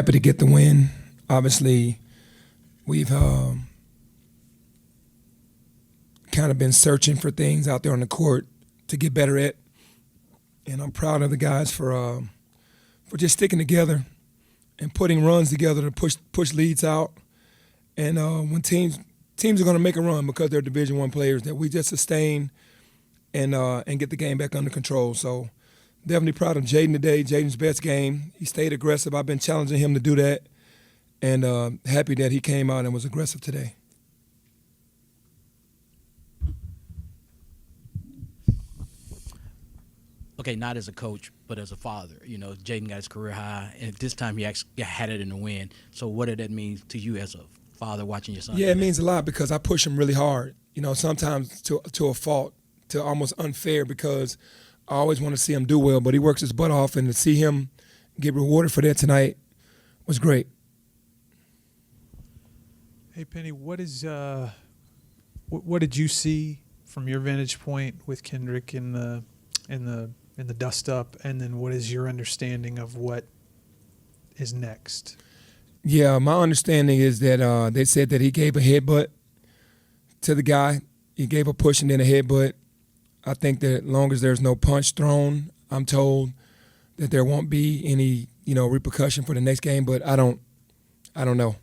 happy to get the win. Obviously, we've kind of been searching for things out there on the court to get better at, and I'm proud of the guys for just sticking together and putting runs together to push leads out. And when teams are going to make a run because they're Division I players, that we just sustain and get the game back under control. So definitely proud of Jaden today. Jaden's best game. He stayed aggressive. I've been challenging him to do that, and happy that he came out and was aggressive today. Okay, not as a coach, but as a father. You know, Jaden got his career high, and this time he actually had it in the win. So what did that mean to you as a father watching your son? Yeah, it means a lot because I push him really hard. You know, sometimes to a fault, to almost unfair, because I always want to see him do well, but he works his butt off, and to see him get rewarded for that tonight was great. Hey, Penny, what did you see from your vantage point with Kendrick in the dust up, and then what is your understanding of what is next? Yeah, my understanding is that they said that he gave a headbutt to the guy. He gave a push and then a headbutt. I think that as long as there's no punch thrown, I'm told that there won't be any, repercussion for the next game, but I don't know.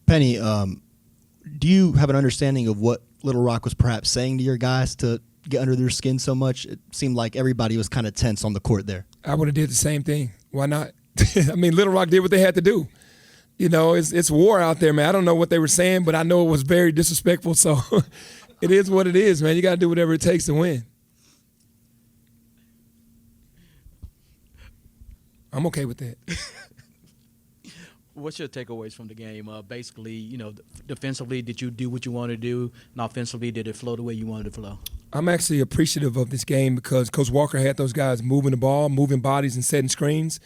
Penny, do you have an understanding of what Little Rock was perhaps saying to your guys to get under their skin so much? It seemed like everybody was kind of tense on the court there. I would have did the same thing. Why not? I mean, Little Rock did what they had to do. It's war out there, man. I don't know what they were saying, but I know it was very disrespectful. So it is what it is, man. You got to do whatever it takes to win. I'm okay with that. What's your takeaways from the game? Basically, defensively, did you do what you wanted to do? And offensively, did it flow the way you wanted it to flow? I'm actually appreciative of this game because Coach Walker had those guys moving the ball, moving bodies, and setting screens,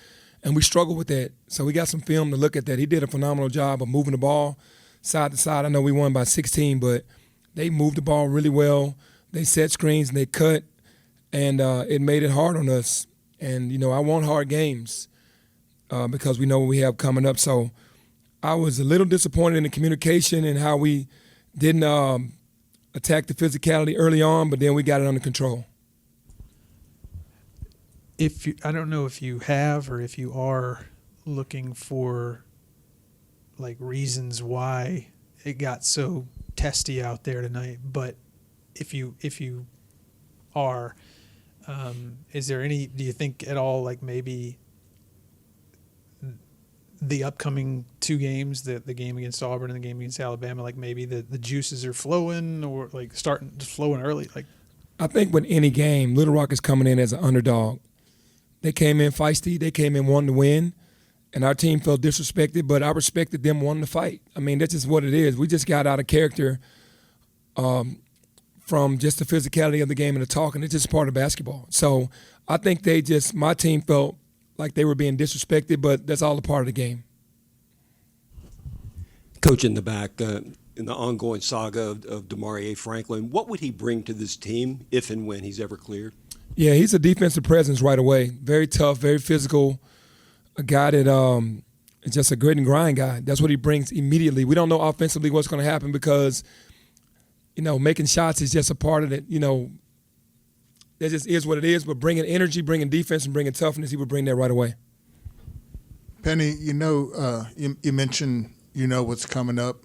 and we struggled with that. So we got some film to look at that. He did a phenomenal job of moving the ball side to side. I know we won by 16, but they moved the ball really well. They set screens and they cut, and it made it hard on us. And, I want hard games because we know what we have coming up. So I was a little disappointed in the communication and how we didn't attack the physicality early on, but then we got it under control. I don't know if you have or if you are looking for reasons why it got so testy out there tonight, but if you are, is there do you think at all maybe the upcoming two games, the game against Auburn and the game against Alabama, maybe the juices are flowing or starting to flowing early? I think with any game, Little Rock is coming in as an underdog. They came in feisty. They came in wanting to win, and our team felt disrespected, but I respected them wanting to fight. I mean, that's just what it is. We just got out of character from just the physicality of the game and the talk, and it's just part of basketball. So I think my team felt like they were being disrespected, but that's all a part of the game. Coach, in the back, in the ongoing saga of Demarie Franklin, what would he bring to this team if and when he's ever cleared? Yeah, he's a defensive presence right away. Very tough, very physical, a guy that is just a grit and grind guy. That's what he brings immediately. We don't know offensively what's going to happen because, making shots is just a part of it. That just is what it is. But bringing energy, bringing defense, and bringing toughness, he would bring that right away. Penny, you mentioned what's coming up.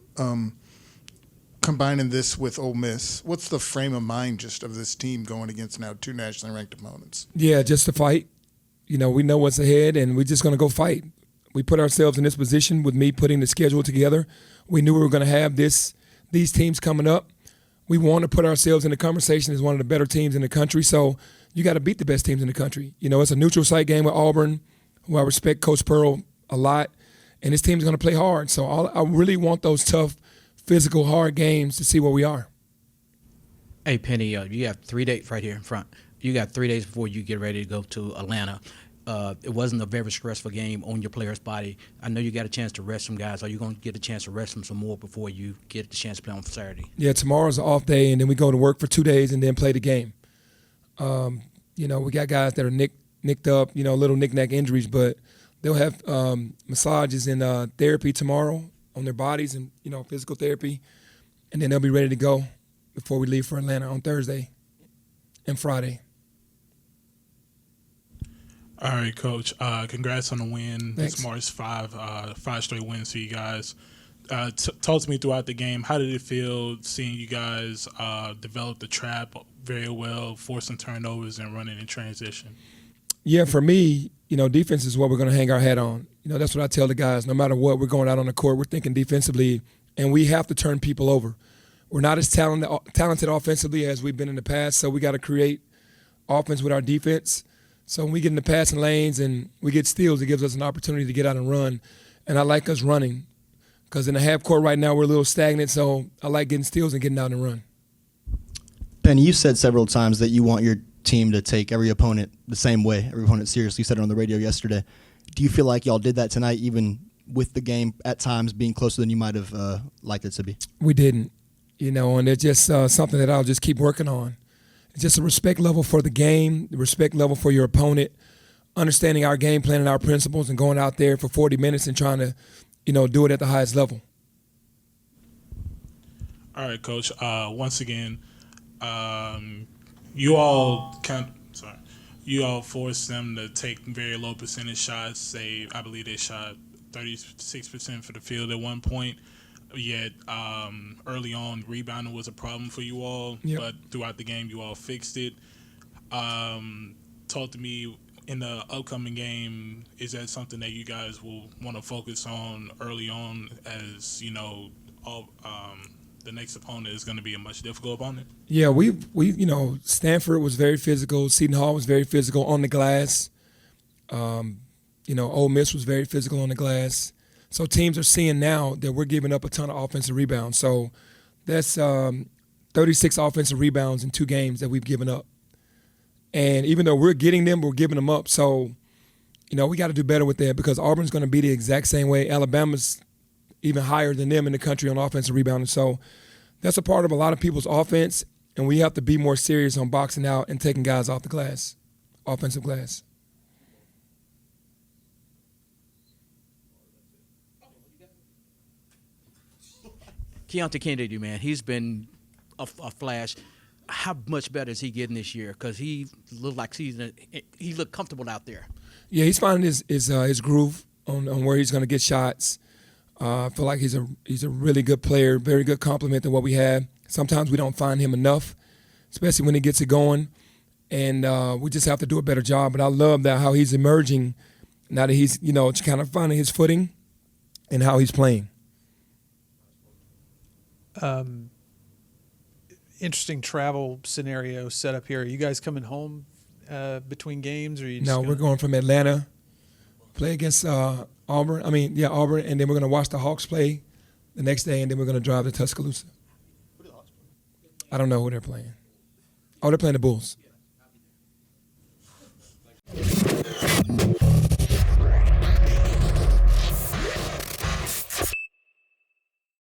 Combining this with Ole Miss, what's the frame of mind just of this team going against now two nationally ranked opponents? Yeah, just to fight. We know what's ahead, and we're just going to go fight. We put ourselves in this position with me putting the schedule together. We knew we were going to have these teams coming up. We want to put ourselves in the conversation as one of the better teams in the country, so you got to beat the best teams in the country. It's a neutral site game with Auburn, who I respect Coach Pearl a lot, and this team's going to play hard. So I really want those tough, physical, hard games to see where we are. Hey, Penny, you have 3 days right here in front. You got 3 days before you get ready to go to Atlanta. It wasn't a very stressful game on your player's body. I know you got a chance to rest some guys. Are you going to get a chance to rest them some more before you get the chance to play on Saturday? Yeah, tomorrow's an off day, and then we go to work for 2 days and then play the game. We got guys that are nicked up, little knick-knack injuries, but They'll have massages and therapy tomorrow on their bodies and, physical therapy. And then they'll be ready to go before we leave for Atlanta on Thursday and Friday. All right, Coach. Congrats on the win. Thanks. This marks five straight wins for you guys. Talk to me throughout the game. How did it feel seeing you guys develop the trap very well, forcing turnovers and running in transition? Yeah, for me, defense is what we're going to hang our hat on. That's what I tell the guys. No matter what, we're going out on the court, we're thinking defensively, and we have to turn people over. We're not as talented offensively as we've been in the past, so we got to create offense with our defense. So when we get in the passing lanes and we get steals, it gives us an opportunity to get out and run. And I like us running because in the half court right now we're a little stagnant, so I like getting steals and getting out and run. Penny, you said several times that you want your team to take every opponent the same way, every opponent seriously. You said it on the radio yesterday. Do you feel like y'all did that tonight, even with the game at times being closer than you might have liked it to be? We didn't, and it's just something that I'll just keep working on. It's just a respect level for the game, the respect level for your opponent, understanding our game plan and our principles and going out there for 40 minutes and trying to, do it at the highest level. All right, Coach. Once again, you all forced them to take very low percentage shots. I believe they shot 36% for the field at one point. Yet early on, rebounding was a problem for you all. Yep. But throughout the game, you all fixed it. Talk to me in the upcoming game. Is that something that you guys will want to focus on early on, as the next opponent is going to be a much difficult opponent? Yeah, we Stanford was very physical. Seton Hall was very physical on the glass. Ole Miss was very physical on the glass. So teams are seeing now that we're giving up a ton of offensive rebounds. So that's 36 offensive rebounds in 2 games that we've given up. And even though we're getting them, we're giving them up. So, we got to do better with that because Auburn's going to be the exact same way. Alabama's even higher than them in the country on offensive rebounding. So that's a part of a lot of people's offense, and we have to be more serious on boxing out and taking guys off the glass, offensive glass. Keontae Kennedy, man, he's been a flash. How much better is he getting this year? Because he looked like he looked comfortable out there. Yeah, he's finding his groove on where he's going to get shots. I feel like he's a really good player, very good complement to what we have. Sometimes we don't find him enough, especially when he gets it going, and we just have to do a better job. But I love that how he's emerging now that he's kind of finding his footing and how he's playing. Interesting travel scenario set up here. Are you guys coming home between games, or are you just No, we're going from Atlanta, play against Auburn. Auburn, and then we're going to watch the Hawks play the next day, and then we're going to drive to Tuscaloosa. I don't know who they're playing. Oh, they're playing the Bulls.